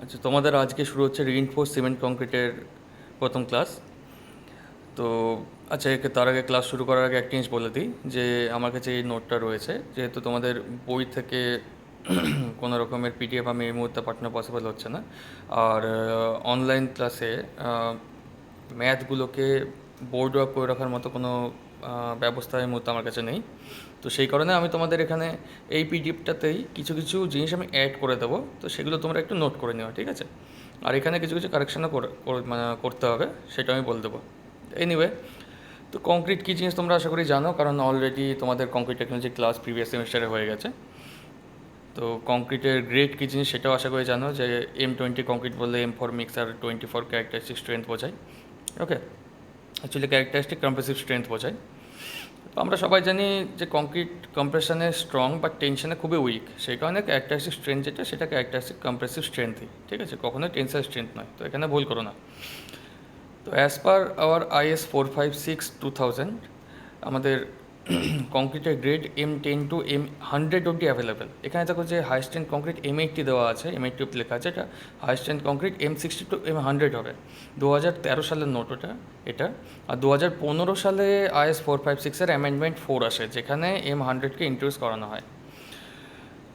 আচ্ছা, তোমাদের আজকে শুরু হচ্ছে রিইনফোর্স সিমেন্ট কংক্রিটের প্রথম ক্লাস। তো আচ্ছা, তার আগে ক্লাস শুরু করার আগে একটা জিনিস বলে দিই যে আমার কাছে এই নোটটা রয়েছে, যেহেতু তোমাদের বই থেকে কোনো রকমের পিডিএফ আমি এই মুহূর্তে পাঠানো পসিবল হচ্ছে না। আর অনলাইন ক্লাসে ম্যাথগুলোকে বোর্ড ওয়ার্ক করে রাখার মতো কোনো ব্যবস্থা এই মুহূর্তে আমার কাছে নেই। তো সেই কারণে আমি তোমাদের এখানে এই পিডিএফটাতেই কিছু কিছু জিনিস আমি অ্যাড করে দেবো, তো সেগুলো তোমরা একটু নোট করে নেওয়া, ঠিক আছে? আর এখানে কিছু কিছু কারেকশানও মানে করতে হবে, সেটা আমি বলে দেবো। এনিওয়ে, তো কংক্রিট কী জিনিস তোমরা আশা করি জানো, কারণ অলরেডি তোমাদের কংক্রিট টেকনোলজি ক্লাস প্রিভিয়াস সেমিস্টারে হয়ে গেছে। তো কংক্রিটের গ্রেড কী জিনিস সেটাও আশা করি জানো, যে M20 কংক্রিট বললে M4 মিক্স আর 24 ক্যারেক্টারিস্টিক স্ট্রেংথ বোঝায়। ওকে, অ্যাকচুয়ালি ক্যারেক্টারিস্টিক কম্প্রেসিভ স্ট্রেংথ বোঝায়। তো আমরা সবাই জানি যে কংক্রিট কম্প্রেশনে স্ট্রং বাট টেনশনে খুবই উইক, সেই কারণে ক্যারেক্টারিস্টিক স্ট্রেংথ যেটা সেটা ক্যারেক্টারিস্টিক কম্প্রেসিভ স্ট্রেংথই, ঠিক আছে? কখনোই টেন্সাইল স্ট্রেংথ নয়, তো এখানে ভুল করো না। তো অ্যাজ পার আওয়ার IS 456/2000 আমাদের কংক্রিটের গ্রেড M10 টু M100 অবধি অ্যাভেলেবেল। এখানে দেখো যে হাই স্ট্রেন্থ কংক্রিট M80 দেওয়া আছে, M80 লেখা আছে, এটা high strength concrete M60 two M100 হবে। 2013 সালের নোট এটা। আর 2015 সালে IS 456-এর অ্যামেন্ডমেন্ট 4 আসে, যেখানে M100কে ইন্ট্রোডিউস করানো হয়।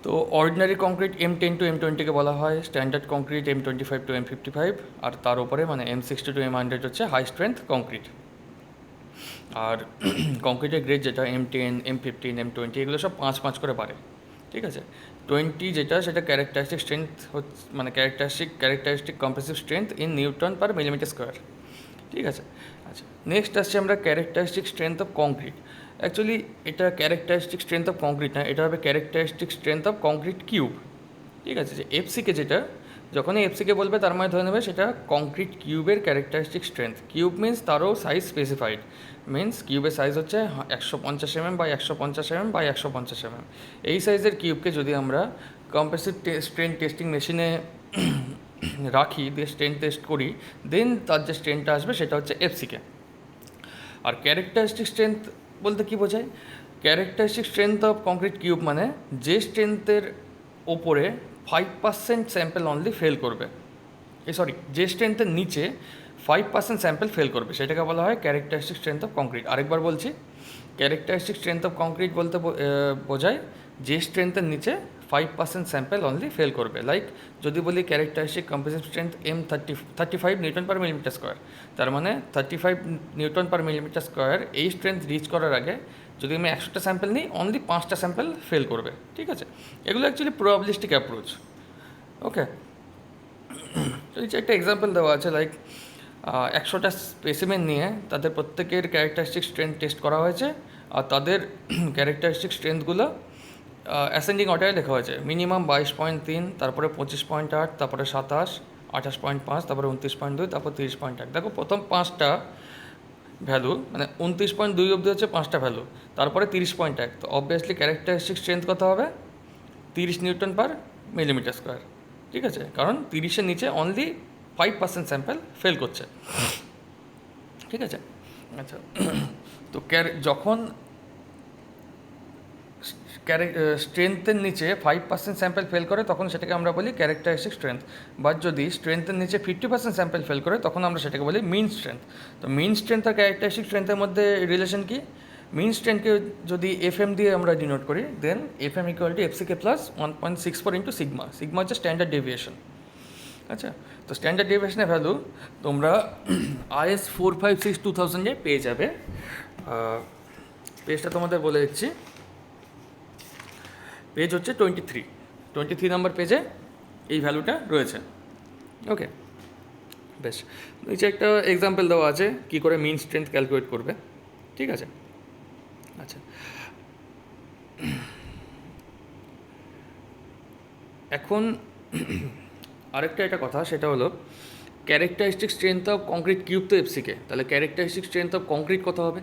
তো অর্ডিনারি কংক্রিট M10 টু M20কে বলা হয়, standard concrete M25 two M55, আর তার উপরে মানে M60 টু M100 হচ্ছে হাই স্ট্রেংথ কংক্রিট। আর কংক্রিটের গ্রেড যেটা M10, M15, M20 এগুলো সব 5 করে বাড়ে, ঠিক আছে? 20 যেটা সেটা ক্যারেক্টারিস্টিক স্ট্রেংথ হচ্ছে, মানে characteristic compressive strength in Newton per millimetre square, ঠিক আছে? আচ্ছা, নেক্সট আসছে আমরা characteristic strength of concrete. Actually এটা ক্যারেক্টারিস্টিক স্ট্রেংথ অফ কংক্রিট না, এটা হবে characteristic strength of concrete cube, ঠিক আছে? যে এফসিকে যেটা, যখনই এফসিকে বলবে তার মানে ধরে নেবে সেটা কংক্রিট কিউবের ক্যারেক্টারিস্টিক স্ট্রেংথ। কিউব মিন্স তারও সাইজ স্পেসিফাইড, মিন্স কিউবের সাইজ হচ্ছে 150 mm by 150 mm by 150 mm। এই সাইজের কিউবকে যদি আমরা কম্প্রেসিভ স্ট্রেন টেস্টিং মেশিনে রাখি, দিয়ে স্ট্রেন টেস্ট করি, দেন তার যে স্ট্রেনটা আসবে সেটা হচ্ছে এফসিকে। আর ক্যারেক্টারিস্টিক স্ট্রেংথ বলতে কী বোঝায়? Characteristic strength of concrete cube মানে যে স্ট্রেংথের ওপরে 5% স্যাম্পল অনলি ফেল করবে, যে স্ট্রেংথের নিচে 5% স্যাম্পল ফেল করবে, সেটাকে বলা হয় ক্যারেক্টারিস্টিক স্ট্রেংথ অফ কংক্রিট। আরেকবার বলছি, ক্যারেক্টারিস্টিক স্ট্রেংথ অফ কংক্রিট বলতে বোঝায় যে স্ট্রেংথের নিচে 5% স্যাম্পল অনলি ফেল করবে। লাইক যদি বলি characteristic compressive strength M35 Newton পার মিলিমিটার স্কোয়ার, তার মানে 35 নিউটন পার মিলিমিটার স্কোয়ার এই স্ট্রেংথ রিচ করার আগে যদি আমি 100টা স্যাম্পল নিই, অনলি 5টা স্যাম্পল ফেল করবে, ঠিক আছে? এগুলো অ্যাকচুয়ালি প্রবাবিলিস্টিক অ্যাপ্রোচ। ওকে, তো এই যে একটা এক্সাম্পল দেওয়া আছে, লাইক 100টা স্পেসিমেন নিয়ে তাদের প্রত্যেকের ক্যারেক্টারিস্টিক স্ট্রেংথ টেস্ট করা হয়েছে, আর তাদের ক্যারেক্টারিস্টিক স্ট্রেংথগুলো অ্যাসেন্ডিং অর্ডারে লেখা হয়েছে। মিনিমাম 22.3, তারপরে 25.8, তারপরে 27, 28.5, তারপরে 29.2, তারপর 30.1। দেখো প্রথম 5টা ভ্যালু মানে 29.2 অবধি হচ্ছে 5টা ভ্যালু, তারপরে 30.1। তো অবভিয়াসলি ক্যারেক্টারিস্টিক স্ট্রেংথ কত হবে? 30 নিউটন পার মিলিমিটার স্কোয়ার, ঠিক আছে? কারণ 30-এর নিচে অনলি 5% স্যাম্পল ফেল করছে, ঠিক আছে? আচ্ছা, তো যখন স্ট্রেংথের নিচে 5% স্যাম্পল ফেল করে তখন সেটাকে আমরা বলি ক্যারেক্টারিস্টিক স্ট্রেংথ। বা যদি স্ট্রেংথের নিচে 50% স্যাম্পল ফেল করে তখন আমরা সেটাকে বলি মিন স্ট্রেংথ। তো মিন স্ট্রেংথ আর ক্যারেক্টারিস্টিক স্ট্রেংথের মধ্যে রিলেশন কি? মিন স্ট্রেংথকে যদি FM দিয়ে আমরা ডিনোট করি, দেন FM equal to FCK plus 1.64 into sigma. Sigma হচ্ছে স্ট্যান্ডার্ড ডেভিয়েশন। আচ্ছা, তো স্ট্যান্ডার্ড ডেভিয়েশনের ভ্যালু তোমরা IS 456/2000-এ পেয়ে যাবে। পেজটা তোমাদের বলে দিচ্ছি, পেজ হচ্ছে 23 নাম্বার পেজে এই ভ্যালুটা রয়েছে। ওকে, বেশ। নিচে একটা এক্সাম্পল দেওয়া আছে কী করে মিন স্ট্রেংথ ক্যালকুলেট করবে, ঠিক আছে? আচ্ছা, এখন আরেকটা এটা কথা, সেটা হলো characteristic strength of concrete cube তো এফসিকে, তাহলে ক্যারেক্টারিস্টিক স্ট্রেংথ অফ কংক্রিট কত হবে?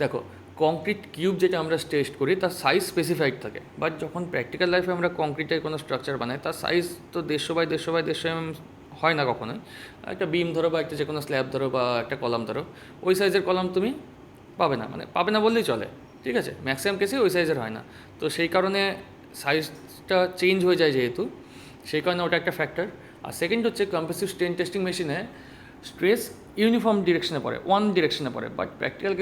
দেখো, কংক্রিট কিউব যেটা আমরা টেস্ট করি তার সাইজ স্পেসিফাইড থাকে, বাট যখন প্র্যাকটিক্যাল লাইফে আমরা কংক্রিটের কোনো স্ট্রাকচার বানাই তার সাইজ তো 150 বাই 150 হয় না কখনোই। একটা বিম ধরো বা একটা যে কোনো স্ল্যাব ধরো বা একটা কলাম ধরো, ওই সাইজের কলাম তুমি পাবে না, মানে পাবে না বললেই চলে, ঠিক আছে? ম্যাক্সিমাম কেসে ওই সাইজের হয় না। তো সেই কারণে সাইজটা চেঞ্জ হয়ে যায় যেহেতু, সেই কারণে ওটা একটা ফ্যাক্টর। আর সেকেন্ড হচ্ছে কম্প্রেসিভ স্ট্রেন টেস্টিং মেশিনে স্ট্রেস ইউনিফর্ম ডিরেকশনে পড়ে, ওয়ান ডিরেকশনে পড়ে, বাট প্র্যাকটিক্যাল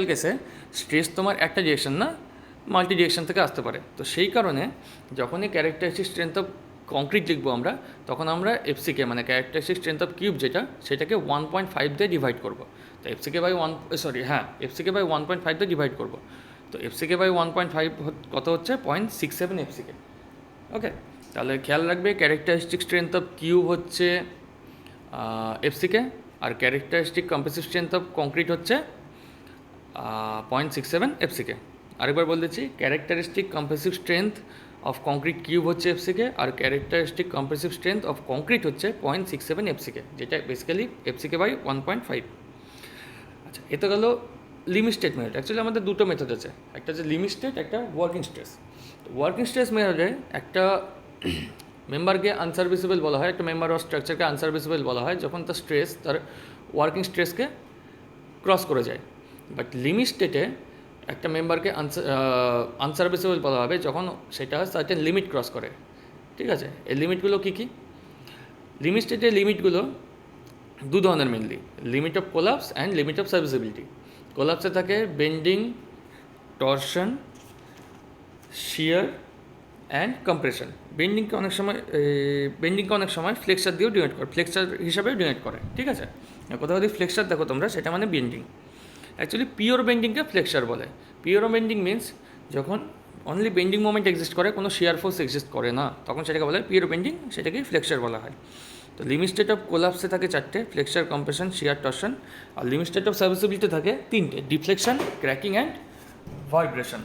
কেসে স্ট্রেস তোমার একটা ডিরেকশন না, মাল্টি ডিরেকশন থেকে আসতে পারে। তো সেই কারণে যখনই ক্যারেক্টারিস্টিক স্ট্রেংথ অফ কংক্রিট লিখবো আমরা, তখন আমরা এফসিকে মানে ক্যারেক্টারিস্টিক স্ট্রেংথ অফ কিউব যেটা, সেটাকে 1.5 দিয়ে ডিভাইড করবো। তো এফসিকে বাই 1.5 দিয়ে ডিভাইড করবো। তো এফসিকে বাই 1.5 কত হচ্ছে? 0.67 এফসিকে। ওকে, তাহলে খেয়াল রাখবে ক্যারেক্টারিস্টিক স্ট্রেংথ অফ কিউব হচ্ছে এফসিকে, আর characteristic compressive strength of concrete হচ্ছে 0.67 এফসিকে। আরেকবার বলে দিচ্ছি, characteristic compressive strength of concrete cube হচ্ছে এফসিকে, আর characteristic compressive strength of concrete হচ্ছে 0.67 এফসিকে, যেটা বেসিক্যালি এফসিকে বাই 1.5। আচ্ছা, এতে গেল লিমিট স্টেট মেথড। অ্যাকচুয়ালি আমাদের দুটো মেথড আছে, একটা হচ্ছে লিমিট স্টেট, একটা ওয়ার্কিং স্ট্রেস। তো ওয়ার্কিং স্ট্রেস মেথডে একটা মেম্বারকে আনসার্ভিসেবল বলা হয়, একটা মেম্বার অফ স্ট্রাকচারকে আনসার্ভিসেবল বলা হয় যখন তার স্ট্রেস তার ওয়ার্কিং স্ট্রেসকে ক্রস করে যায়। বাট লিমিট স্টেটে একটা মেম্বারকে আনসার্ভিসেবল বলা হবে যখন সেটা সার্টেন লিমিট ক্রস করে। ঠিক আছে, এই লিমিটগুলো কী কী? লিমিট স্টেটের লিমিটগুলো দু ধরনের mainly, limit of collapse and limit of serviceability. কোলাপসে থাকে bending, torsion, shear and compression. বেন্ডিংকে অনেক সময় ফ্লেক্সার দিয়েও ডিনোট করে, ফ্লেক্সার হিসাবেও ডিনোট করে। ঠিক আছে, কোথাও যদি ফ্লেক্সার দেখো তোমরা, সেটা মানে বেন্ডিং। অ্যাকচুয়ালি পিওর বেন্ডিংকে ফ্লেক্সার বলে। পিওর বেন্ডিং মিনস যখন অনলি বেন্ডিং মোমেন্ট এক্সিস্ট করে, কোনো শিয়ার ফোর্স এক্সিস্ট করে না, তখন সেটাকে বলা হয় পিওর বেন্ডিং, সেটাকেই ফ্লেক্সার বলা হয়। তো লিমিট স্টেট অফ কোলাপসে থাকে চারটে, ফ্লেক্সার, কম্প্রেশন, শিয়ার, টর্শন। আর লিমিট স্টেট অফ সার্ভিসিবিলিটি থাকে তিনটে, deflection, cracking and vibration.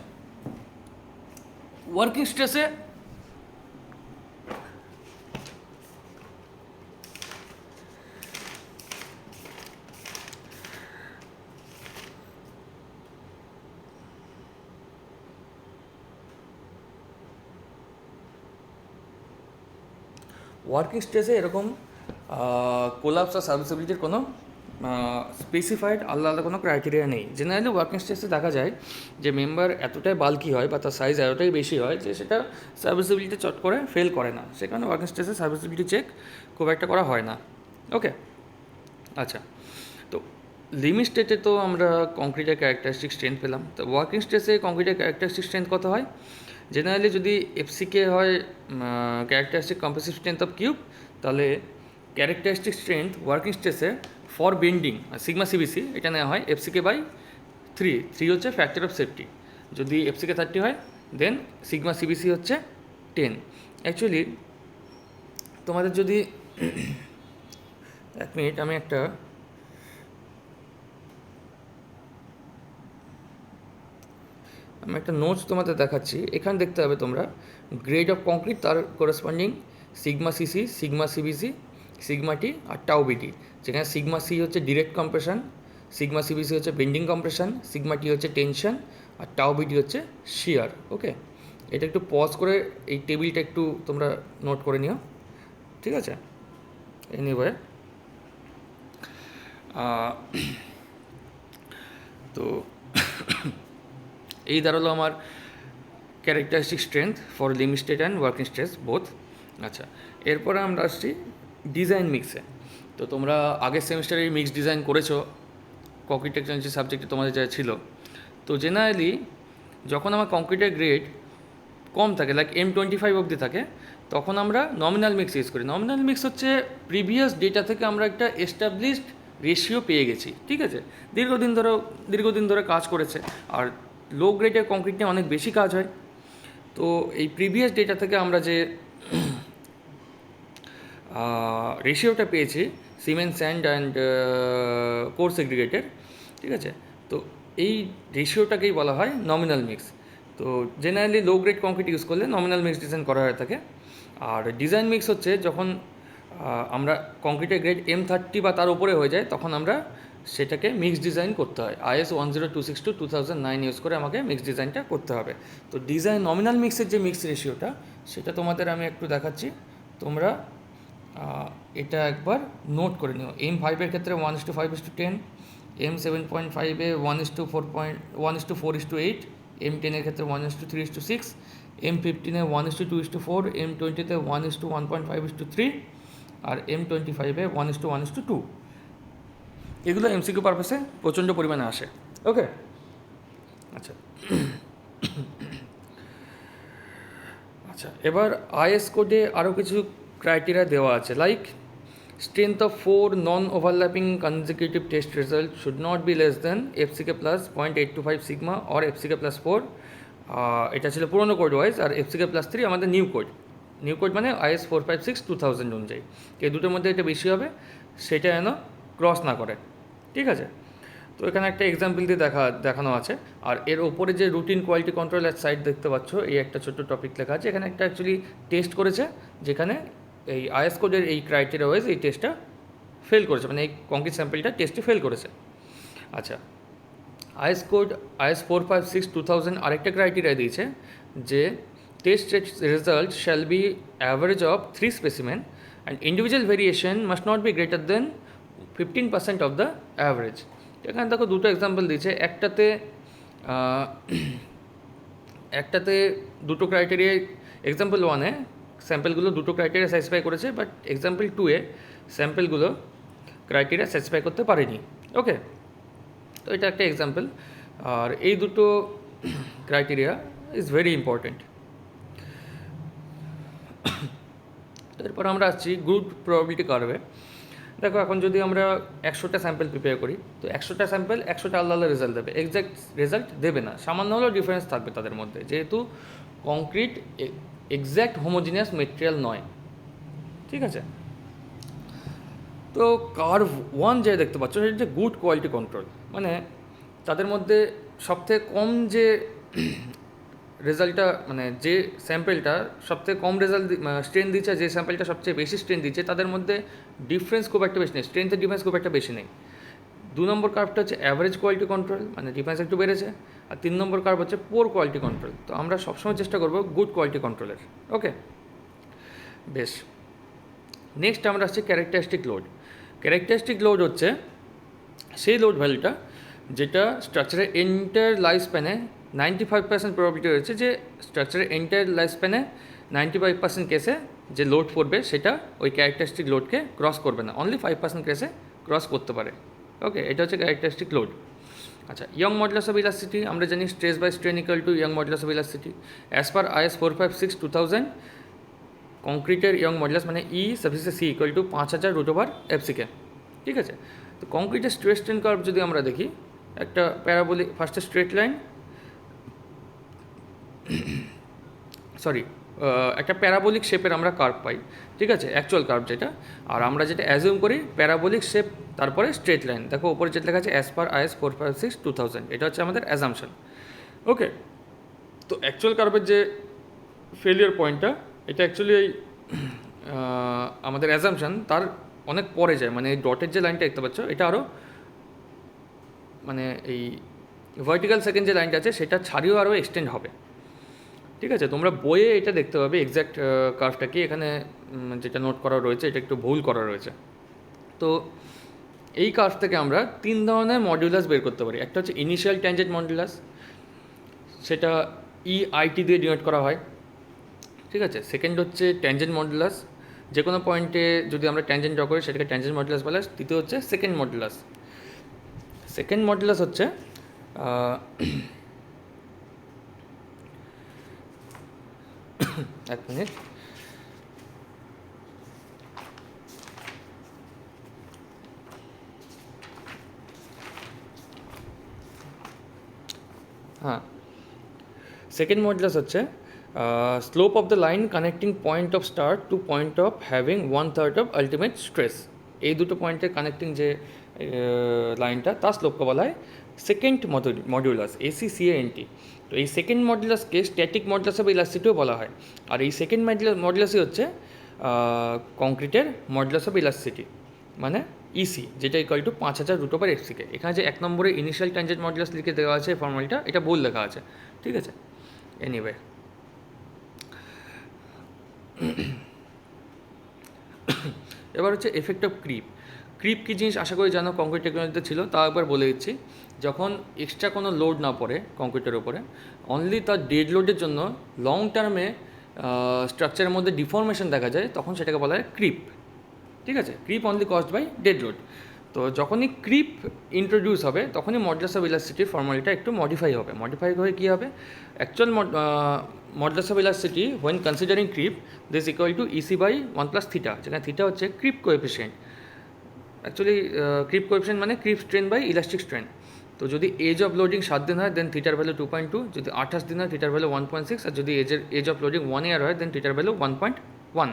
Working স্ট্রেসে ওয়ার্কিং স্ট্রেসে এরকম কোলাপস আর সার্ভিসিবিলিটির কোনো স্পেসিফাইড আলাদা কোনো ক্রাইটেরিয়া নেই। জেনারেলি ওয়ার্কিং স্ট্রেসে দেখা যায় যে মেম্বার এতটাই বাল্কি হয় বা তার সাইজ এতটাই বেশি হয় যে সেটা সার্ভিসিবিলিটি চট করে ফেল করে না, সে কারণে ওয়ার্কিং স্ট্রেসে সার্ভিসিবিলিটি চেক খুব একটা করা হয় না। ওকে, আচ্ছা, তো লিমিট স্টেটে তো আমরা কংক্রিটের ক্যারেক্টারিস্টিক স্ট্রেংথ পেলাম। তো ওয়ার্কিং স্ট্রেসে কংক্রিটের ক্যারেক্টারিস্টিক স্ট্রেংথ কত হয়? জেনারেলি যদি এফসিকে হয় characteristic compressive strength of cube, তাহলে ক্যারেক্টারিস্টিক স্ট্রেংথ ওয়ার্কিং স্ট্রেসে ফর বেন্ডিং সিগমা সিবিসি এটা নেওয়া হয় এফসিকে বাই 3 হচ্ছে ফ্যাক্টর অফ সেফটি। যদি এফসিকে 30 হয়, দেন সিগমা সিবিসি হচ্ছে 10। অ্যাকচুয়ালি তোমাদের যদি এক মিনিট, আমি একটা নোটস তোমাদের দেখাচ্ছি। এখানে দেখতে হবে তোমরা গ্রেড অফ কংক্রিট, তার করেসপন্ডিং সিগমা সিসি, সিগমা সিবিসি, সিগমা টি আর টাউ বিটি। যেখানে সিগমা সি হচ্ছে ডিরেক্ট কম্প্রেশন, সিগমা সিবিসি হচ্ছে বেন্ডিং কম্প্রেশন, সিগমা টি হচ্ছে টেনশন, আর টাউ বিটি হচ্ছে শিয়ার। ওকে, এটা একটু পজ করে এই টেবিলটা একটু তোমরা নোট করে নিও। ঠিক আছে, এনিওয়ে তো এই দাঁড়ালো আমার characteristic strength for limit state and working stress both. আচ্ছা, এরপরে আমরা আসছি ডিজাইন মিক্সে। তো তোমরা আগের সেমিস্টারে মিক্স ডিজাইন করেছো, কংক্রিট টেকনোলজি সাবজেক্টে তোমাদের যা ছিল। তো জেনারেলি যখন আমার কংক্রিটের গ্রেড কম থাকে, লাইক M25 অবধি থাকে, তখন আমরা নমিনাল মিক্স ইউজ করি। নমিনাল মিক্স হচ্ছে প্রিভিয়াস ডেটা থেকে আমরা একটা এস্টাবলিশড রেশিও পেয়ে গেছি। ঠিক আছে, দীর্ঘদিন ধরে কাজ করেছে, আর লো গ্রেডের কংক্রিট নিয়ে অনেক বেশি কাজ হয়। তো এই প্রিভিয়াস ডেটা থেকে আমরা যে রেশিওটা পেয়েছি সিমেন্ট, স্যান্ড অ্যান্ড কোর সেগ্রিগেটের, ঠিক আছে, তো এই রেশিওটাকেই বলা হয় নমিনাল মিক্স। তো generally low grade concrete use করলে নমিনাল মিক্স ডিজাইন করা হয়ে থাকে। আর ডিজাইন মিক্স হচ্ছে যখন আমরা কংক্রিটের গ্রেড M30 বা তার উপরে হয়ে যায়, তখন আমরা সেটাকে মিক্স ডিজাইন করতে হয়। IS 10262/2009 ইউজ করে আমাকে মিক্স ডিজাইনটা করতে হবে। তো ডিজাইন নমিনাল মিক্সের যে মিক্স রেশিওটা, সেটা তোমাদের আমি একটু দেখাচ্ছি, তোমরা এটা একবার নোট করে নিও। M5 ক্ষেত্রে 1:5:10, M7.5 1:4.8, M10 ক্ষেত্রে 1:3:6, M15-এ 1:2:4, M20-তে 1:1.5:3, আর M25-এ 1:1:2। এগুলো এমসিকিউ পারপাসে প্রচণ্ড পরিমাণে আসে। ওকে, আচ্ছা আচ্ছা, এবার আইএস কোডে আরও কিছু ক্রাইটেরিয়া দেওয়া আছে, like strength of 4 non-overlapping consecutive test results should not be less than FCK plus 0.825 sigma or FCK plus 4। এটা ছিল পুরনো কোড ওয়াইজ, আর FCK plus 3 আমাদের নিউ কোড মানে IS 456/2000 অনুযায়ী। এই দুটোর মধ্যে এটা বেশি হবে, সেটা যেন ক্রস না করে, ঠিক আছে। তো এখানে একটা এক্সাম্পল দিয়ে দেখানো আছে, আর এর ওপরে যে routine quality control at site দেখতে পাচ্ছ, এই একটা ছোট্ট টপিক লেখা আছে। এখানে একটা অ্যাকচুয়ালি টেস্ট করেছে, যেখানে এই আইএস কোডের এই ক্রাইটেরিয়া ওয়াইজ এই টেস্টটা ফেল করেছে, মানে এই কংক্রিট স্যাম্পলটা টেস্টে ফেল করেছে। আচ্ছা, আইএস কোড IS 456/2000 আরেকটা ক্রাইটেরিয়া দিয়েছে যে test result shall be average of 3 specimen and individual variation must not be greater than 15% of the average. এখানে দেখো দুটো এক্সাম্পল দিয়েছে, একটাতে দুটো ক্রাইটেরিয়া, এক্সাম্পল 1-এ স্যাম্পেলগুলো দুটো ক্রাইটেরিয়া স্যাটিসফাই করেছে, বাট এক্সাম্পল 2-এ স্যাম্পেলগুলো ক্রাইটেরিয়া স্যাটিসফাই করতে পারেনি। ওকে, তো এটা একটা এক্সাম্পল, আর এই দুটো ক্রাইটেরিয়া ইজ ভেরি ইম্পর্টেন্ট। এরপর আমরা আসছি গুড প্রবাবিলিটি কার্ভে। দেখো, এখন যদি আমরা 100টা স্যাম্পেল প্রিপেয়ার করি, তো 100টা স্যাম্পেল 100টা আলাদা রেজাল্ট দেবে, এক্স্যাক্ট রেজাল্ট দেবে না, সামান্য হলেও ডিফারেন্স থাকবে তাদের মধ্যে, যেহেতু কংক্রিট এক্স্যাক্ট হোমোজিনিয়াস মেটেরিয়াল নয়, ঠিক আছে। তো কার্ভ 1 যে দেখতে পাচ্ছ, সেটা হচ্ছে গুড কোয়ালিটি কন্ট্রোল, মানে তাদের মধ্যে সবথেকে কম যে রেজাল্টটা, মানে যে স্যাম্পেলটা সবথেকে কম রেজাল্ট স্ট্রেন দিচ্ছে, যে স্যাম্পেলটা সবচেয়ে বেশি স্ট্রেন দিচ্ছে, তাদের মধ্যে ডিফারেন্স খুব একটা বেশি নেই, স্ট্রেন্থের ডিফারেন্স খুব একটা বেশি নেই। 2 নম্বর কার্ভটা হচ্ছে অ্যাভারেজ কোয়ালিটি কন্ট্রোল, মানে ডিফারেন্স একটু বেড়েছে। আর 3 নম্বর কার্ভ হচ্ছে পোর কোয়ালিটি কন্ট্রোল। তো আমরা সবসময় চেষ্টা করবো গুড কোয়ালিটি কন্ট্রোলের। ওকে, বেশ। নেক্সট আমরা আসছি ক্যারেক্টারিস্টিক লোড। ক্যারেক্টারিস্টিক লোড হচ্ছে সেই লোড ভ্যালুটা যেটা স্ট্রাকচারের এন্টায়ার লাইফ স্প্যানে 95% প্রবাবিলিটি রয়েছে যে স্ট্রাকচারের এন্টায়ার লাইফ স্প্যানে 95% কেসে যে লোড পড়বে সেটা ওই ক্যারেক্টারিস্টিক লোডকে ক্রস করবে না, অনলি 5% কেসে ক্রস করতে পারে। ওকে, এটা হচ্ছে ক্যারেক্টারিস্টিক লোড। আচ্ছা, ইয়ং মডুলাস অফ ইলাস্টিসিটি আমরা জানি stress by strain equal to Young modulus of elasticity. As per IS 456/2000 কংক্রিটের ইয়ং মডুলাস মানে ই সাবফিসে সি ইকুয়াল টু 5000√/FCK, ঠিক আছে। তো কংক্রিটের স্ট্রেস স্ট্রেন কার্ভ যদি আমরা দেখি, একটা প্যারাবোলিক, ফার্স্টে স্ট্রেট লাইন, একটা প্যারাবোলিক শেপের আমরা কার্ভ পাই, ঠিক আছে, অ্যাকচুয়াল কার্ভ যেটা। আর আমরা যেটা অ্যাজিউম করি প্যারাবোলিক শেপ, তারপরে স্ট্রেট লাইন। দেখো ওপরে যেটা লেখা আছে অ্যাজ পার IS 456/2000, এটা হচ্ছে আমাদের অ্যাজাম্পশন। ওকে, তো অ্যাকচুয়াল কার্ভের যে ফেলিয়ার পয়েন্টটা, এটা অ্যাকচুয়ালি এই আমাদের অ্যাজাম্পশন তার অনেক পরে যায়, মানে এই ডটের যে লাইনটা দেখতে পাচ্ছ, এটা আরও মানে এই ভার্টিক্যাল সেকেন্ড যে লাইনটা আছে সেটা ছাড়িয়েও আরও এক্সটেন্ড হবে, ঠিক আছে। তোমরা বইয়ে এটা দেখতে পাবে এক্স্যাক্ট কার্ভটা কি, এখানে যেটা নোট করা রয়েছে এটা একটু ভুল করা রয়েছে। তো এই কার্ভ থেকে আমরা 3 ধরনের মডুলাস বের করতে পারি। একটা হচ্ছে ইনিশিয়াল ট্যানজেন্ট মডুলাস, সেটা EIT দিয়ে ডিনোট করা হয়, ঠিক আছে। সেকেন্ড হচ্ছে ট্যানজেন্ট মডুলাস, যে কোনো পয়েন্টে যদি আমরা ট্যানজেন্ট ড্র করি সেটাকে ট্যানজেন্ট মডুলাস বলে। তৃতীয় হচ্ছে সেকেন্ড মডুলাস। সেকেন্ড মডুলাস হচ্ছে এক মিনিট, হ্যাঁ, সেকেন্ড মডুলাস হচ্ছে slope of the line connecting point of start to point of having 1/3 of ultimate stress. এই দুটো পয়েন্টের কানেক্টিং যে লাইনটা, তার স্লোপকে বলা হয় সেকেন্ড মডুলাস, ACCANT। তো এই সেকেন্ড মডুলাসকে স্ট্যাটিক মডুলাস অফ ইলাস্টিসিটিও বলা হয়। আর এই সেকেন্ড মডুলাসই হচ্ছে কংক্রিটের মডুলাস অফ ইলাস্টিসিটি, মানে EC, যেটা ইকুয়াল টু 5000√/FCK। এখানে যে 1 নম্বরে ইনিশিয়াল ট্যানজেন্ট মডুলাস লিখে দেওয়া আছে ফর্মুলাটা, এটা ভুল লেখা আছে, ঠিক আছে। এনিওয়ে, এবার হচ্ছে এফেক্ট অফ ক্রিপ। ক্রিপ কী জিনিস আশা করি জানো, কংক্রিট টেকনোলজিতে ছিল, তাও একবার বলে দিচ্ছি। যখন এক্সট্রা কোনো লোড না পড়ে কংক্রিটের ওপরে, অনলি তার ডেড লোডের জন্য লং টার্মে স্ট্রাকচারের মধ্যে ডিফর্মেশন দেখা যায়, তখন সেটাকে বলা হয় ক্রিপ। ঠিক আছে, creep only caused by dead load. তো যখনই ক্রিপ ইন্ট্রোডিউস হবে তখনই মডুলাস অফ ইলাস্টিসিটির ফর্মুলাটা একটু মডিফাই হবে। মডিফাই হয়ে কী হবে, actual modulus of elasticity when considering creep this equal to Ec by 1 + theta, যেখানে থিটা হচ্ছে creep coefficient. Actually creep coefficient মানে creep strain by elastic strain. তো যদি এজ অফ লোডিং 7 দিন হয় দেন থিটার ভ্যালু 2.2, যদি 28 দিন হয় থিটার ভ্যালু 1.6, আর যদি এজ অফ লোডিং 1 ইয়ার হয় দেন থিটার ভ্যালু 1.1।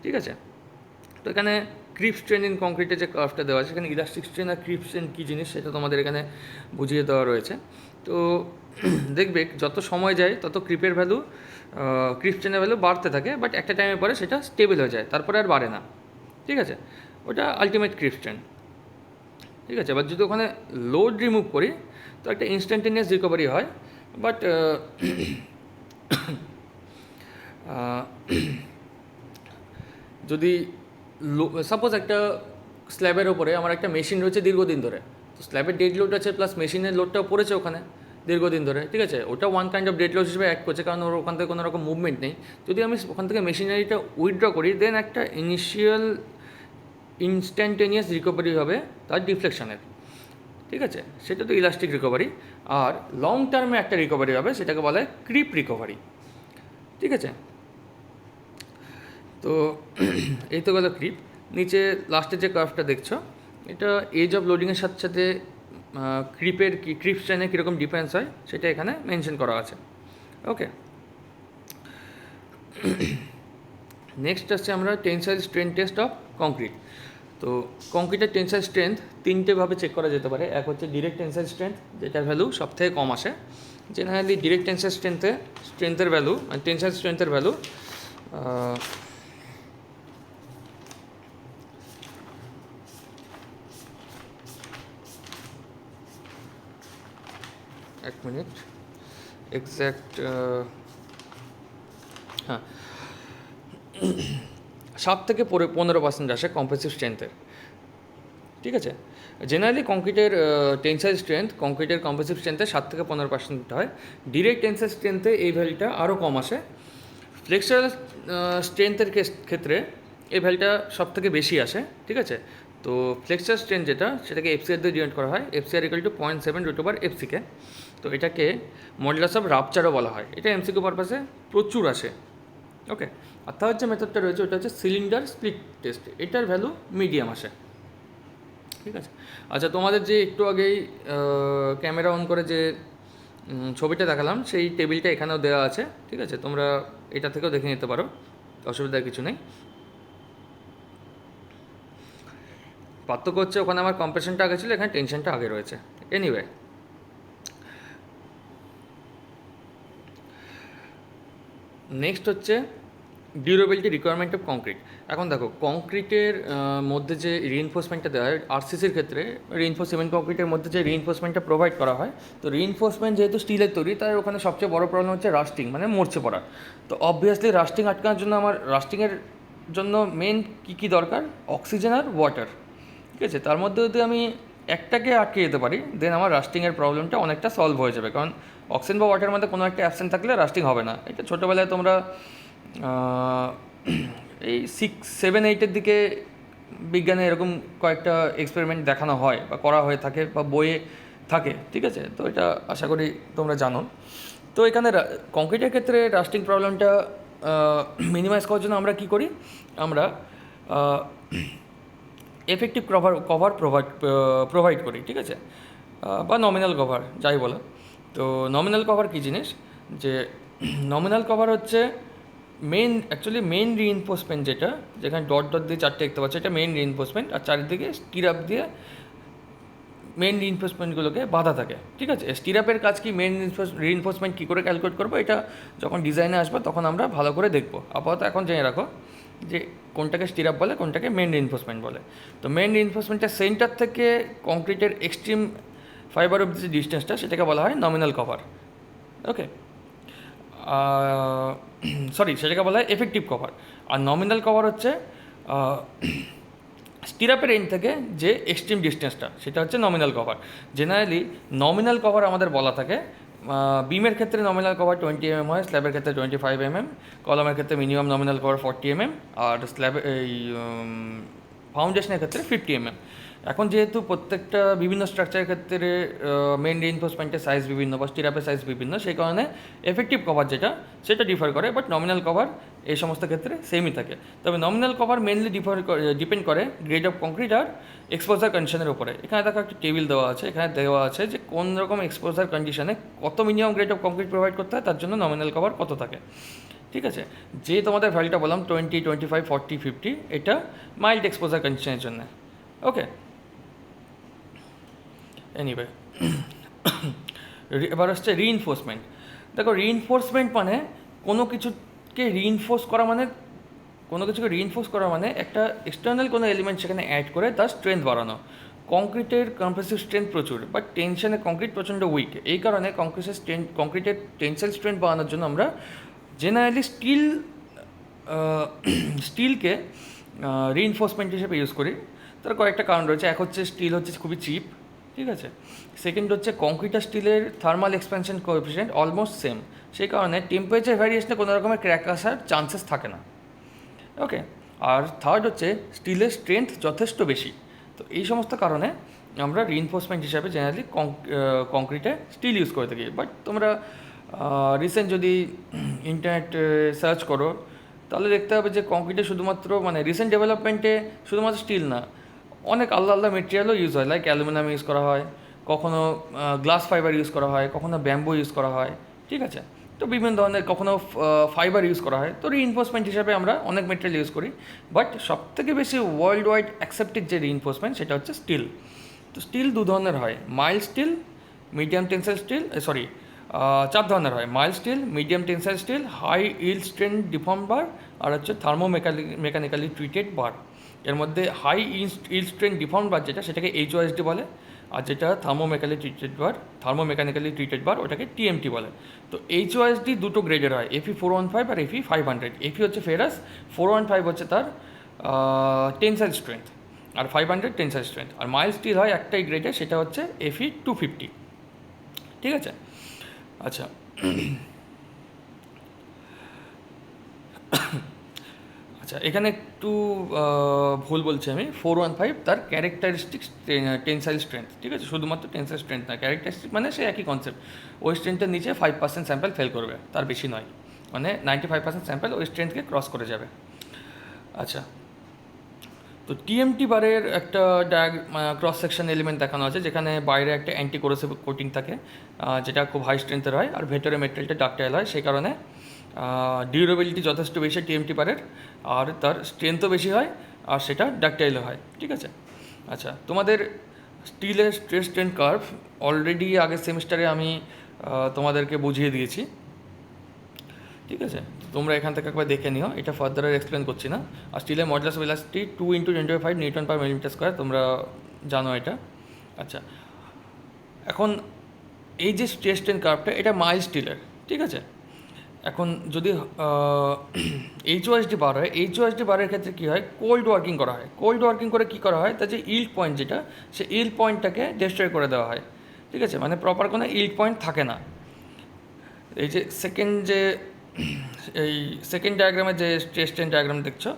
ঠিক আছে, তো এখানে ক্রিপ স্ট্রেন ইন কংক্রিটের যে কার্ভটা দেওয়া আছে, সেখানে ইলাস্টিক স্ট্রেন আর ক্রিপ স্ট্রেন কী জিনিস সেটা তোমাদের এখানে বুঝিয়ে দেওয়া রয়েছে। তো দেখবে যত সময় যায় তত ক্রিপ স্ট্রেনের ভ্যালু বাড়তে থাকে, বাট একটা টাইমের পরে সেটা স্টেবল হয়ে যায়, তারপরে আর বাড়ে না। ঠিক আছে, ওটা আলটিমেট ক্রিপ স্ট্রেন। ঠিক আছে, এবার যদি ওখানে লোড রিমুভ করি তো একটা ইনস্ট্যান্টেনিয়াস রিকভারি হয়, বাট যদি সাপোজ একটা স্ল্যাবের ওপরে আমার একটা মেশিন রয়েছে দীর্ঘদিন ধরে, তো স্ল্যাবের ডেড লোড আছে প্লাস মেশিনের লোডটাও পড়েছে ওখানে দীর্ঘদিন ধরে। ঠিক আছে, ওটা one kind of dead load হিসেবে অ্যাক্ট করছে, কারণ ওর ওখান থেকে কোনো রকম মুভমেন্ট নেই। যদি আমি ওখান থেকে মেশিনারিটা উইথড্র করি দেন একটা ইনিশিয়াল ইনস্ট্যান্টেনিয়াস রিকভারি হবে তার ডিফ্লেকশনের। ঠিক আছে, সেটা তো ইলাস্টিক রিকভারি। আর লং টার্মে একটা রিকভারি হবে, সেটাকে বলা হয় ক্রিপ রিকভারি। ঠিক আছে, তো এই তো গেল ক্রিপ। নিচে লাস্টের যে কার্ভটা দেখছো, এটা এজ অফ লোডিংয়ের সাথে সাথে ক্রিপ স্ট্রেনে কীরকম ডিফারেন্স হয় সেটা এখানে মেনশন করা আছে। ওকে, নেক্সট আসছে আমরা tensile strain test of concrete. তো কংক্রিটের টেনসাইল স্ট্রেংথ তিনটেভাবে চেক করা যেতে পারে। এক হচ্ছে ডিরেক্ট টেনসাইল স্ট্রেংথ, যেটার ভ্যালু সবথেকে কম আসে। জেনারেলি ডিরেক্ট টেনসাইল স্ট্রেংথের ভ্যালু টেনসাইল স্ট্রেংথের ভ্যালু এক মিনিট এক্স্যাক্ট, হ্যাঁ 7 থেকে 15% আসে কম্প্রেসিভ স্ট্রেংথের। ঠিক আছে, জেনারেলি কংক্রিটের টেনসাইল স্ট্রেংথ কংক্রিটের কম্প্রেসিভ স্ট্রেংথে 7 থেকে 15% হয়। ডিরেক্ট টেনসাইল স্ট্রেংথে এই ভ্যালুটা আরও কম আসে। ফ্লেক্সারাল স্ট্রেংথের ক্ষেত্রে এই ভ্যালুটা সব থেকে বেশি আসে। ঠিক আছে, তো ফ্লেক্সার স্ট্রেংথ যেটা, সেটাকে এফসিআর দিয়ে ডিনোট করা হয়। FCR equal to 0.7 √/fck। তো এটাকে মডুলাস অফ রাপচারও বলা হয়। এটা এমসিকিউ পারপাসে প্রচুর আসে। ওকে, আর থার্ড যে মেথডটা রয়েছে ওটা হচ্ছে সিলিন্ডার স্প্লিট টেস্ট, এটার ভ্যালু মিডিয়াম আসে। ঠিক আছে, আচ্ছা তোমাদের যে একটু আগেই ক্যামেরা অন করে যে ছবিটা দেখালাম সেই টেবিলটা এখানেও দেওয়া আছে। ঠিক আছে, তোমরা এটা থেকেও দেখে নিতে পারো, অসুবিধার কিছু নেই। পার্থক্য হচ্ছে ওখানে আমার কম্প্রেশনটা আগে ছিল, এখানে টেনশনটা আগে রয়েছে। এনিওয়ে, নেক্সট হচ্ছে ডিউরেবিলিটি রিকোয়ারমেন্ট অফ কংক্রিট। এখন দেখো কংক্রিটের মধ্যে যে রিইনফোর্সমেন্টটা দেওয়া হয় আরসিসির ক্ষেত্রে, সিমেন্ট কংক্রিটের মধ্যে যে রিইনফোর্সমেন্টটা প্রোভাইড করা হয়, তো রিইনফোর্সমেন্ট যেহেতু স্টিলের তৈরি, তাই ওখানে সবচেয়ে বড় প্রবলেম হচ্ছে রাস্টিং, মানে মরচে পড়া। তো অবভিয়াসলি রাস্টিং আটকানোর জন্য আমার রাস্টিংয়ের জন্য মেন কী দরকার, অক্সিজেন আর ওয়াটার। ঠিক আছে, তার মধ্যে যদি আমি একটাকে আটকে যেতে পারি দেন আমার রাস্টিংয়ের প্রবলেমটা অনেকটা সলভ হয়ে যাবে, কারণ অক্সিজেন বা ওয়াটারের মধ্যে কোনো একটা অ্যাবসেন্ট থাকলে রাস্টিং হবে না। এটা ছোটোবেলায় তোমরা এই 6, 7, 8 দিকে বিজ্ঞানে এরকম কয়েকটা এক্সপেরিমেন্ট দেখানো হয় বা করা হয়ে থাকে বা বইয়ে থাকে। ঠিক আছে, তো এটা আশা করি তোমরা জানো। তো এখানে কংক্রিটের ক্ষেত্রে রাস্টিং প্রবলেমটা মিনিমাইজ করার জন্য আমরা কী করি, আমরা এফেক্টিভ কভার প্রোভাইড করি। ঠিক আছে, বা নমিনাল কভার যাই বলো। তো নমিনাল কভার কী জিনিস, যে নমিনাল কভার হচ্ছে মেন রিইনফোর্সমেন্ট, যেটা যেখানে ডট দিয়ে 4টে দেখতে পাচ্ছ, এটা মেন রিইনফোর্সমেন্ট, আর চারিদিকে স্টিরাপ দিয়ে মেন রিইনফোর্সমেন্টগুলোকে বাঁধা থাকে। ঠিক আছে, স্টিরাপের কাজ কি, মেন রিইনফোর্সমেন্ট কী করে ক্যালকুলেট করবো, এটা যখন ডিজাইনে আসবে তখন আমরা ভালো করে দেখবো। আপাতত এখন জেনে রাখো যে কোনটাকে স্টিরাপ বলে, কোনটাকে মেন রিইনফোর্সমেন্ট বলে। তো মেন রিইনফোর্সমেন্টের সেন্টার থেকে কংক্রিটের এক্সট্রিম ফাইবার অফ যে ডিস্টেন্সটা, সেটাকে বলা হয় নমিনাল কভার। ওকে, সেটাকে বলা হয় এফেক্টিভ কভার। আর নমিনাল কভার হচ্ছে স্টিরাপের এন্ড থেকে যে এক্সট্রিম ডিস্টেন্সটা সেটা হচ্ছে nominal cover. Generally nominal cover আমাদের বলা থাকে, বিমের ক্ষেত্রে নমিনাল কভার 20 mm হয়, স্ল্যাবের ক্ষেত্রে 25 mm, কলমের ক্ষেত্রে মিনিমাম নমিনাল কভার 40 mm, আর স্ল্যাবে এই ফাউন্ডেশনের ক্ষেত্রে 50 mm। এখন যেহেতু প্রত্যেকটা বিভিন্ন স্ট্রাকচারের ক্ষেত্রে মেন রিইনফোর্সমেন্টের সাইজ বিভিন্ন বা স্টিরাপের সাইজ বিভিন্ন, সেই কারণে এফেক্টিভ কভার যেটা সেটা ডিফার করে, বাট নমিনাল কভার এই সমস্ত ক্ষেত্রে সেমই থাকে। তবে নমিনাল কভার মেনলি ডিপেন্ড করে গ্রেড অফ কংক্রিট আর এক্সপোজার কন্ডিশনের উপরে। এখানে দেখো একটা টেবিল দেওয়া আছে, এখানে দেওয়া আছে যে কোন রকম এক্সপোজার কন্ডিশনে কত minimum grade of concrete provide করতে হয়, তার জন্য নমিনাল কভার কত থাকে। ঠিক আছে, যে তোমাদের ভ্যালুটা বললাম 20, 25, 40, 50, এটা মাইল্ড এক্সপোজার কন্ডিশনের জন্য। ওকে, এনিওয়ে এবার হচ্ছে রিইনফোর্সমেন্ট। দেখো রিইনফোর্সমেন্ট মানে কোনো কিছুকে রিইনফোর্স করা মানে একটা এক্সটার্নাল কোনো এলিমেন্ট সেখানে অ্যাড করে তার স্ট্রেংথ বাড়ানো। কংক্রিটের কম্প্রেসিভ স্ট্রেংথ প্রচুর, বাট টেনশনে কংক্রিট প্রচণ্ড উইক। এই কারণে কংক্রিটের টেনসাইল স্ট্রেংথ বাড়ানোর জন্য আমরা জেনারেলি স্টিলকে রিইনফোর্সমেন্ট হিসেবে ইউজ করি। তার কয়েকটা কারণ রয়েছে। এক হচ্ছে স্টিল হচ্ছে খুবই চিপ, ঠিক আছে। সেকেন্ড হচ্ছে কংক্রিট আর স্টিলের thermal expansion coefficient almost same, সেই কারণে টেম্পারেচার ভ্যারিয়েশনে কোনো রকমের ক্র্যাক আসার চান্সেস থাকে না। ওকে, আর থার্ড হচ্ছে স্টিলের স্ট্রেংথ যথেষ্ট বেশি। তো এই সমস্ত কারণে আমরা রিইনফোর্সমেন্ট হিসাবে জেনারেলি কংক্রিটে স্টিল ইউজ করে থাকি। বাট তোমরা রিসেন্ট যদি ইন্টারনেট সার্চ করো তাহলে দেখতে হবে যে কংক্রিটে শুধুমাত্র মানে রিসেন্ট ডেভেলপমেন্টে শুধুমাত্র স্টিল না, অনেক আলাদা আলাদা মেটেরিয়ালও ইউজ হয়। লাইক অ্যালুমিনিয়াম ইউজ করা হয়, কখনো গ্লাস ফাইবার ইউজ করা হয়, কখনো ব্যাম্বু ইউজ করা হয়, ঠিক আছে। তো বিভিন্ন ধরনের কখনো ফাইবার ইউজ করা হয়। তো রিইনফোর্সমেন্ট হিসাবে আমরা অনেক মেটেরিয়াল ইউজ করি, বাট সবথেকে বেশি ওয়ার্ল্ড ওয়াইড অ্যাকসেপ্টেড যে রিইনফোর্সমেন্ট সেটা হচ্ছে স্টিল। তো স্টিল দু ধরনের হয়, mild steel, medium tensile steel, চার ধরনের হয়, mild steel, medium tensile steel, high yield strength deform bar, আর হচ্ছে মেকানিক্যালি ট্রিটেড বার। এর মধ্যে high yield strength deform bar যেটা সেটাকে HOSD বলে, আর যেটা থার্মোমেকানিক্যালি ট্রিটেড বার ওটাকে TMT বলে। তো HOSD দুটো গ্রেডের হয়, Fe415 আর Fe500। Fe হচ্ছে ফেরাস, 415 হচ্ছে তার টেন্সাইল স্ট্রেংথ, আর 500 টেন্সাইল স্ট্রেংথ। আর মাইল্ড স্টিল হয় একটাই গ্রেডে, সেটা হচ্ছে Fe250, ঠিক আছে। আচ্ছা, আচ্ছা এখানে একটু ভুল বলছি আমি। 415 তার ক্যারেক্টারিস্টিক টেন্সাইল স্ট্রেংথ, ঠিক আছে, শুধুমাত্র টেন্সাইল স্ট্রেংথ না, ক্যারেক্টারিস্টিক মানে সে একই কনসেপ্ট। ওই স্ট্রেংথের নিচে 5% স্যাম্পল ফেল করবে, তার বেশি নয়, মানে 95% স্যাম্পল ওই স্ট্রেংথকে ক্রস করে যাবে। আচ্ছা, তো TMT বারের একটা ক্রস সেকশন এলিমেন্ট দেখানো আছে, যেখানে বাইরে একটা অ্যান্টি কোরোসিভ কোটিং থাকে, যেটা খুব হাই স্ট্রেংথের হয়, আর ভেতরে মেটেরিয়ালটা ডাকটাইল হয়। সেই কারণে ডিউরেবিলিটি যথেষ্ট বেশি TMT বারের, আর তার স্ট্রেংথও বেশি হয়, আর সেটা ডাকটাইলও হয়, ঠিক আছে। আচ্ছা, তোমাদের স্টিলের স্ট্রেস স্ট্রেন কার্ভ অলরেডি আগের সেমিস্টারে আমি তোমাদেরকে বুঝিয়ে দিয়েছি, ঠিক আছে। তোমরা এখান থেকে একবার দেখে নিও, এটা ফার্দার আর এক্সপ্লেন করছি না। আর স্টিলের মডুলাস ভেলোসিটি 2 × 10⁵ নিউটন পার মিলিমিটার স্কোয়ার, তোমরা জানো এটা। আচ্ছা, এখন এই যে স্ট্রেস স্ট্রেন কার্ভটা এটা মাইল্ড স্টিলের, ঠিক আছে। এখন যদি HOSD বার হয়, HOSD বারের ক্ষেত্রে কী হয়, কোল্ড ওয়ার্কিং করা হয়। কোল্ড ওয়ার্কিং করে কী করা হয়, তার যে ইল্ড পয়েন্ট যেটা, সে ইল্ড পয়েন্টটাকে ডিস্ট্রয় করে দেওয়া হয়, ঠিক আছে, মানে প্রপার কোনো ইল্ড পয়েন্ট থাকে না। এই যে সেকেন্ড ডায়াগ্রামে যে স্ট্রেস স্ট্রেন ডায়াগ্রাম দেখছো,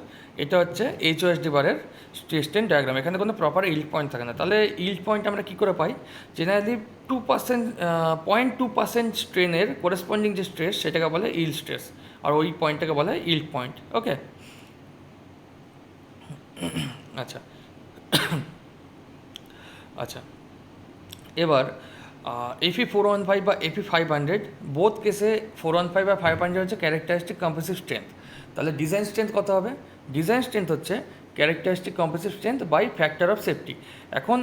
এটা হচ্ছে HOSD বারের স্ট্রেস স্ট্রেন ডায়াগ্রাম। এখানে কোনো প্রপার ইল্ড পয়েন্ট থাকে না। তাহলে ইল্ড পয়েন্ট আমরা কী করে পাই, জেনারেলি 0.2% স্ট্রেনের কোরেসপন্ডিং যে স্ট্রেস সেটাকে বলে ইল্ড স্ট্রেস, আর ওই পয়েন্টটাকে বলে ইল্ড পয়েন্ট। ওকে, আচ্ছা আচ্ছা, এবার Fe415 বা Fe500 বোথ কেসে 415 বা 500 হচ্ছে ক্যারেক্টারিস্টিক কম্প্রেসিভ স্ট্রেংথ। তাহলে ডিজাইন স্ট্রেংথ কত হবে, ডিজাইন স্ট্রেংথ হচ্ছে characteristic compressive strength by factor of safety. এখন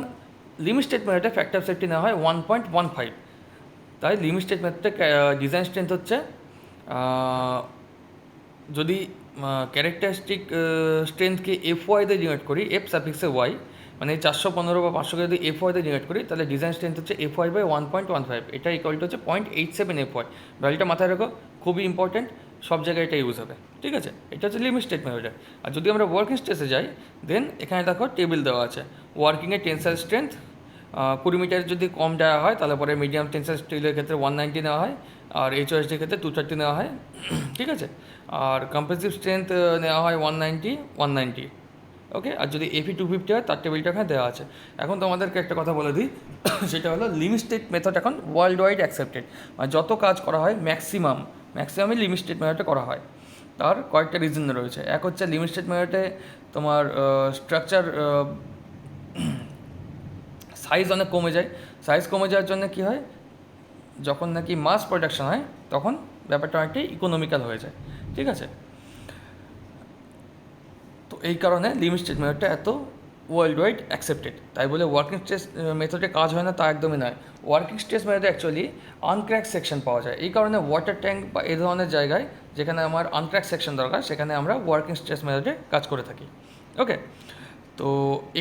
লিমিট স্টেট মেথডে ফ্যাক্টর অফ সেফটি নেওয়া হয় 1.15, তাই লিমিট স্টেট মেথডে ডিজাইন স্ট্রেংথ হচ্ছে, যদি ক্যারেক্টারিস্টিক স্ট্রেংথকে FY দিয়ে ডিনোট করি, F সাফিক্সে Y, মানে 415 বা 500কে যদি FY দিয়ে ডিনোট করি, তাহলে ডিজাইন স্ট্রেংথ হচ্ছে FY/1.15, এটা ইকুয়াল টু হচ্ছে 0.87 FY। ভ্যালুটা মাথায় রাখো, খুবই ইম্পর্টেন্ট। সব জায়গায় এটা ইউজ হবে, ঠিক আছে? এটা হচ্ছে লিমিট স্টেট মেথডে। আর যদি আমরা ওয়ার্কিং স্ট্রেসে যাই, দেন এখানে দেখো টেবিল দেওয়া আছে। ওয়ার্কিংয়ে টেন্সাইল স্ট্রেংথ 20 মিটার যদি কম দেওয়া হয় তাহলে পরে মিডিয়াম টেন্সাইল স্টিলের ক্ষেত্রে 190 নেওয়া হয়, আর HOSD ক্ষেত্রে 230 নেওয়া হয়, ঠিক আছে? আর কম্প্রেসিভ স্ট্রেংথ নেওয়া হয় 190। ওকে, আর যদি এপি 250 হয় তার টেবিলটা এখানে দেওয়া আছে। এখন তোমাদেরকে একটা কথা বলে দিই, সেটা হলো লিমিট স্টেট মেথড এখন ওয়ার্ল্ড ওয়াইড অ্যাকসেপ্টেড। মানে যত কাজ করা হয় ম্যাক্সিমামই লিমিট স্টেট মেথডে করা হয়। তার কয়েকটা রিজন রয়েছে। এক হচ্ছে লিমিট স্টেট মেথডে তোমার স্ট্রাকচার সাইজ অনেক কমে যায়। সাইজ কমে যাওয়ার জন্য কী হয়, যখন নাকি মাস প্রোডাকশন হয় তখন ব্যাপারটা অনেকটাই ইকোনমিক্যাল হয়ে যায়, ঠিক আছে? তো এই কারণে লিমিট স্টেট মেথডটা এত ওয়ার্ল্ড ওয়াইড অ্যাকসেপ্টেড। তাই বলে ওয়ার্কিং স্ট্রেস মেথডে কাজ হয় না তা একদমই নয়। ওয়ার্কিং স্ট্রেস মেথডে অ্যাকচুয়ালি আনক্র্যাক সেকশন পাওয়া যায়। এই কারণে ওয়াটার ট্যাঙ্ক বা এই ধরনের জায়গায় যেখানে আমার আনক্র্যাক সেকশন দরকার সেখানে আমরা ওয়ার্কিং স্ট্রেস মেথডে কাজ করে থাকি। ওকে, তো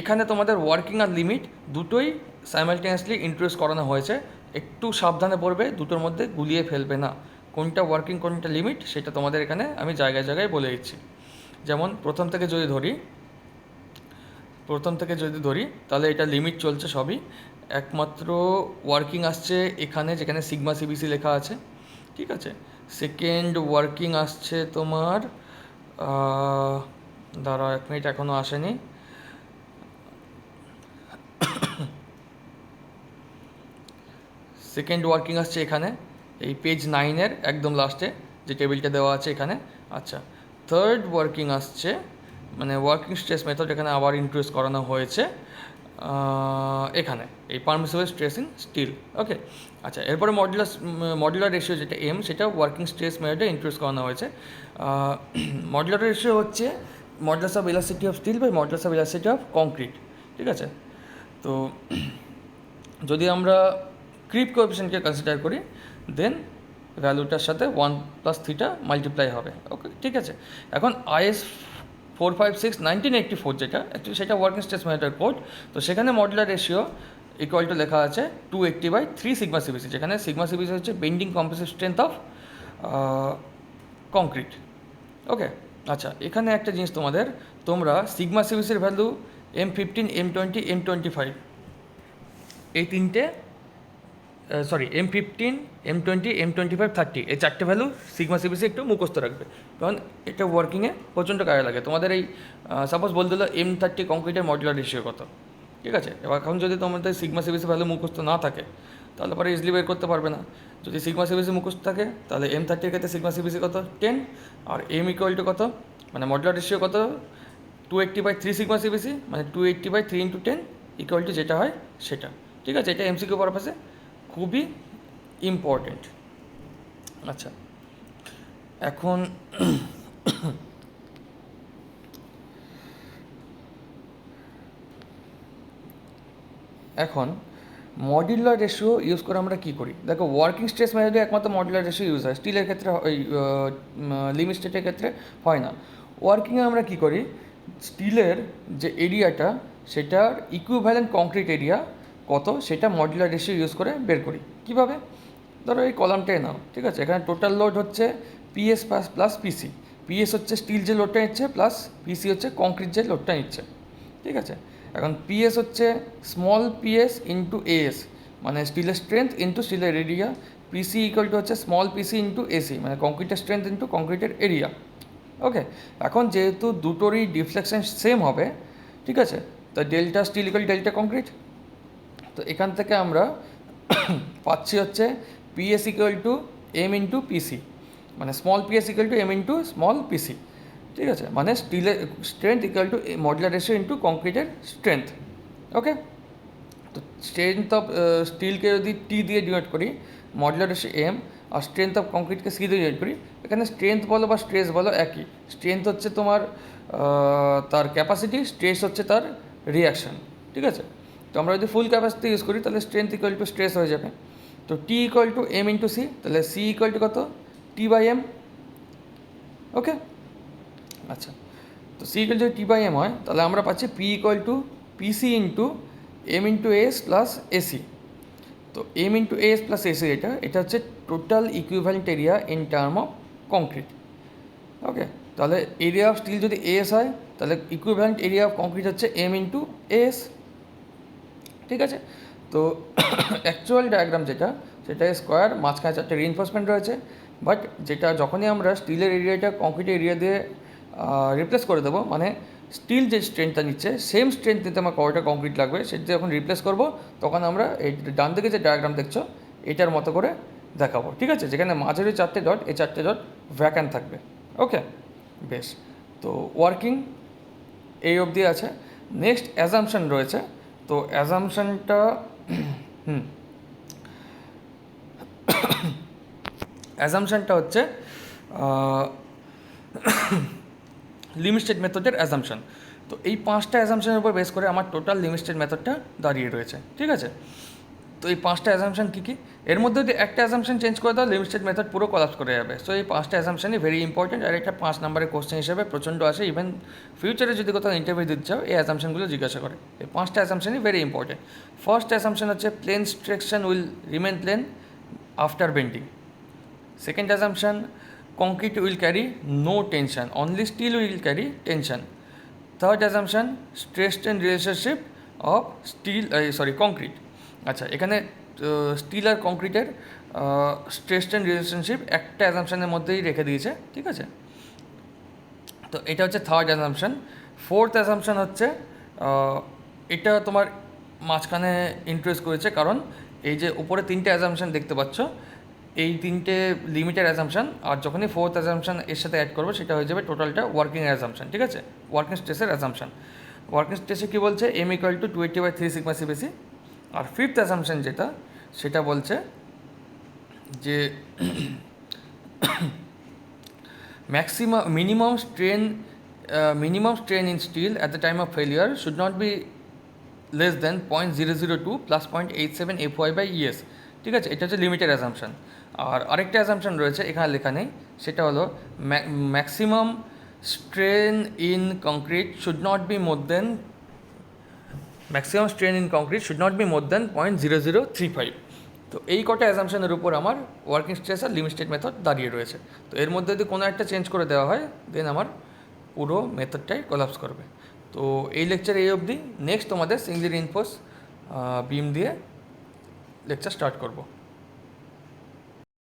এখানে তোমাদের ওয়ার্কিং আর লিমিট দুটোই সাইমালটেনিয়াসলি ইন্ট্রোডিউস করানো হয়েছে। একটু সাবধানে পড়বে, দুটোর মধ্যে গুলিয়ে ফেলবে না। কোনটা ওয়ার্কিং কোনটা লিমিট সেটা তোমাদের এখানে আমি জায়গায় জায়গায় বলে দিচ্ছি। যেমন প্রথম থেকে যদি ধরি তাহলে এটা লিমিট চলছে সবই, একমাত্র ওয়ার্কিং আসছে এখানে যেখানে সিগমা সিবিসি লেখা আছে, ঠিক আছে? সেকেন্ড ওয়ার্কিং আসছে তোমার দাঁড়াও 1 মিনিট, এখনও আসেনি। সেকেন্ড ওয়ার্কিং আসছে এখানে, এই পেজ 9-এর একদম লাস্টে যে টেবিলটা দেওয়া আছে এখানে। আচ্ছা, থার্ড ওয়ার্কিং আসছে, মানে ওয়ার্কিং স্ট্রেস মেথড এখানে আবার ইন্ট্রোডিউস করানো হয়েছে এখানে, এই permissible stress in steel. Okay, আচ্ছা, এরপরে মডুলার রেশিও যেটা এম, সেটা ওয়ার্কিং স্ট্রেস মেথডে ইন্ট্রোডিউস করানো হয়েছে। মডুলার রেশিও হচ্ছে modulus of elasticity of steel by modulus of elasticity of concrete, ঠিক আছে? তো যদি আমরা ক্রিপ কোএফিসিয়েন্টকে কনসিডার করি, দেন ভ্যালুটার সাথে 1+θ মাল্টিপ্লাই হবে। ওকে, ঠিক আছে? এখন IS 456 1984 যেটা অ্যাকচুয়ালি সেটা ওয়ার্কিং স্ট্রেস মেথডের কোড। তো সেখানে মডুলার রেশিও ইকুয়াল টু লেখা আছে 280/3 সিগমা সিবিসি, যেখানে সিগমা সিবিসি হচ্ছে bending compressive strength of concrete. Okay, আচ্ছা, এখানে একটা জিনিস তোমরা sigma সিবিসির value M15, M20, M25 এই তিনটে M15, M20, M25, 30 এই চারটে ভ্যালু সিগমা সিবিসি একটু মুখস্থ রাখবে, কারণ এটা ওয়ার্কিংয়ে প্রচণ্ড কাজে লাগে। তোমাদের এই সাপোজ বলতে হলো M30 কংক্রিটের মডুলার রেশিও কত, ঠিক আছে? এবার এখন যদি তোমাদের সিগমা সিবিসি ভ্যালু মুখস্থ না থাকে তাহলে পরে ইজিলি বের করতে পারবে না। যদি সিগমা সিবিসি মুখস্থ থাকে তাহলে M30-র ক্ষেত্রে সিগমা সিবিসি কত 10, আর M ইকুয়াল টু কত, মানে মডুলার রেশিও কত 280/3 সিগমা সিবিসি, মানে 280/3 × 10 ইকুয়াল টু যেটা হয় সেটা, ঠিক আছে? এটা MCQ পারপাসে খুবই ইম্পর্টেন্ট। আচ্ছা, এখন মডুলার রেশিও ইউজ করে আমরা কী করি? দেখো, ওয়ার্কিং স্ট্রেস মেথডে একমাত্র মডুলার রেশিও ইউজ হয়, স্টিলের ক্ষেত্রে ওই লিমিট স্টেটের ক্ষেত্রে হয় না। ওয়ার্কিংয়ে আমরা কী করি, স্টিলের যে এরিয়াটা সেটার ইকুইভ্যালেন্ট কংক্রিট এরিয়া কত সেটা মডুলার রেশিও ইউজ করে বের করি। কীভাবে? ধরো এই কলামটাই নাও, ঠিক আছে? এখানে টোটাল লোড হচ্ছে PS প্লাস PC। PS হচ্ছে স্টিল যে লোডটা নিচ্ছে, প্লাস PC হচ্ছে কংক্রিট যে লোডটা নিচ্ছে, ঠিক আছে? এখন PS হচ্ছে স্মল PS ইন্টু AS, মানে স্টিলের স্ট্রেংথ ইন্টু স্টিলের এরিয়া। PC ইকুয়াল টু হচ্ছে স্মল PC ইন্টু AC, মানে কংক্রিটের স্ট্রেংথ ইন্টু কংক্রিটের এরিয়া। ওকে, এখন যেহেতু দুটোরই ডিফ্লেকশন সেম হবে, ঠিক আছে? তো delta steel equal delta concrete. তো এখান থেকে আমরা পাচ্ছি হচ্ছে PS equal to M into PC, মানে small PS equal to M into small PC, ঠিক আছে? মানে স্টিলের strength equal to modular ratio into কংক্রিটের স্ট্রেংথ। ওকে, তো স্ট্রেংথ অফ স্টিলকে যদি T দিয়ে ডিনোট করি, মডুলার রেশিও M, আর স্ট্রেংথ অফ কংক্রিটকে C দিয়ে ডিনোট করি, এখানে স্ট্রেংথ বলো বা স্ট্রেস বলো একই। স্ট্রেংথ হচ্ছে তোমার তার ক্যাপাসিটি, স্ট্রেস হচ্ছে তার রিয়াকশান, ঠিক আছে? তো আমরা যদি ফুল ক্যাপাসিটি ইউজ করি তাহলে স্ট্রেংথ ইকুয়াল টু স্ট্রেস হয়ে যাবে। তো T equal to M into C, তাহলে C ইকুয়াল টু কত, T/M। ওকে, আচ্ছা, তো C ইকুয়াল যদি T/M হয় তাহলে আমরা পাচ্ছি P equal to PC into M into AS plus AC। তো M into AS plus AC এটা হচ্ছে total equivalent area in term of concrete, okay, তাহলে এরিয়া অফ স্টিল যদি এস হয় তাহলে ইকুইভ্যালেন্ট এরিয়া অফ কংক্রিট হচ্ছে M into S. ঠিক আছে, তো অ্যাকচুয়াল ডায়াগ্রাম যেটা সেটা স্কোয়ার, মাঝখানে 4টে রিইনফোর্সমেন্ট রয়েছে, বাট যেটা যখনই আমরা স্টিলের এরিয়াটা কংক্রিটের এরিয়া দিয়ে রিপ্লেস করে দেবো, মানে স্টিল যে স্ট্রেংথটা নিচ্ছে সেম স্ট্রেংথ নিতে আমার কয়টা কংক্রিট লাগবে সেটা যখন রিপ্লেস করবো তখন আমরা এই ডান দিকে যে ডায়াগ্রাম দেখছো এটার মতো করে দেখাবো। ঠিক আছে, যেখানে মাঝের ওই 4টে ডট, এই 4টে ডট ভ্যাকান্ট থাকবে। ওকে, বেশ। তো ওয়ার্কিং এই অবধি আছে। নেক্সট অ্যাজাম্পশন রয়েছে। তো অ্যাজাম্পশনটা অ্যাজাম্পশনটা হচ্ছে লিমিট স্টেট মেথডের অ্যাজাম্পশন। তো এই 5টা অ্যাজাম্পশনের উপর বেস করে আমার টোটাল লিমিট স্টেট মেথডটা দাঁড়িয়ে রয়েছে। ঠিক আছে, তো এই 5টা অ্যাজাম্পশন কী কী? এর মধ্যে যদি একটা অ্যাজাম্পশন চেঞ্জ করে দাও লিমিট স্টেট মেথড পুরো কলাপস করে যাবে। সো এই 5টা অ্যাজাম্পশনই ভেরি ইম্পর্টেন্ট, আর এটা 5 নম্বরের কোশ্চেন হিসেবে প্রচণ্ড আসে। ইভেন ফিউচারে যদি কোথাও ইন্টারভিউ দিতে চাও এই অ্যাজাম্পশনগুলো জিজ্ঞাসা করে। এই 5টা অ্যাজাম্পশনই ভেরি ইম্পর্টেন্ট। ফার্স্ট অ্যাজাম্পশন হচ্ছে plane structure will remain plane after bending. Second assumption, concrete will carry no tension, only steel will carry tension. Third assumption, stress strain relationship of concrete. আচ্ছা, এখানে স্টিল আর কংক্রিটের stress strain relationship একটা অ্যাজাম্পশনের মধ্যেই রেখে দিয়েছে। ঠিক আছে, তো এটা হচ্ছে থার্ড অ্যাজাম্পশন। ফোর্থ অ্যাজাম্পশন হচ্ছে এটা তোমার মাঝখানে ইন্ট্রোডিউস করেছে, কারণ এই যে উপরে 3টে অ্যাজাম্পশন দেখতে পাচ্ছ, এই 3টে লিমিটের অ্যাজাম্পশন, আর যখনই ফোর্থ অ্যাজাম্পশন এর সাথে অ্যাড করবো সেটা হয়ে যাবে টোটালটা ওয়ার্কিং অ্যাজাম্পশন। ঠিক আছে, ওয়ার্কিং স্ট্রেসের অ্যাজাম্পশন। ওয়ার্কিং স্ট্রেসে কী বলছে? M equal to 280/3 sigma CBC. আর ফিফথ অ্যাজাম্পশন যেটা সেটা বলছে যে minimum strain in steel at the time of failure should not be less than 0.002 plus 0.87 FY/ES। ঠিক আছে, এটা হচ্ছে লিমিটেড অ্যাজাম্পশন। আর আরেকটা অ্যাজাম্পশন রয়েছে এখানে লেখা নেই, সেটা হলো maximum strain in concrete should not be more than 0.0035। তো এই কটা অ্যাজাম্পশনের উপর আমার ওয়ার্কিং স্ট্রেস আর লিমিট স্টেট মেথড দাঁড়িয়ে রয়েছে। তো এর মধ্যে যদি কোনো একটা চেঞ্জ করে দেওয়া হয় দেন আমার পুরো মেথডটাই কোলাপস করবে। তো এই লেকচার এই অবধি। নেক্সট তোমাদের সিঙ্গলি রিইনফোর্স বিম দিয়ে লেকচার স্টার্ট করবো।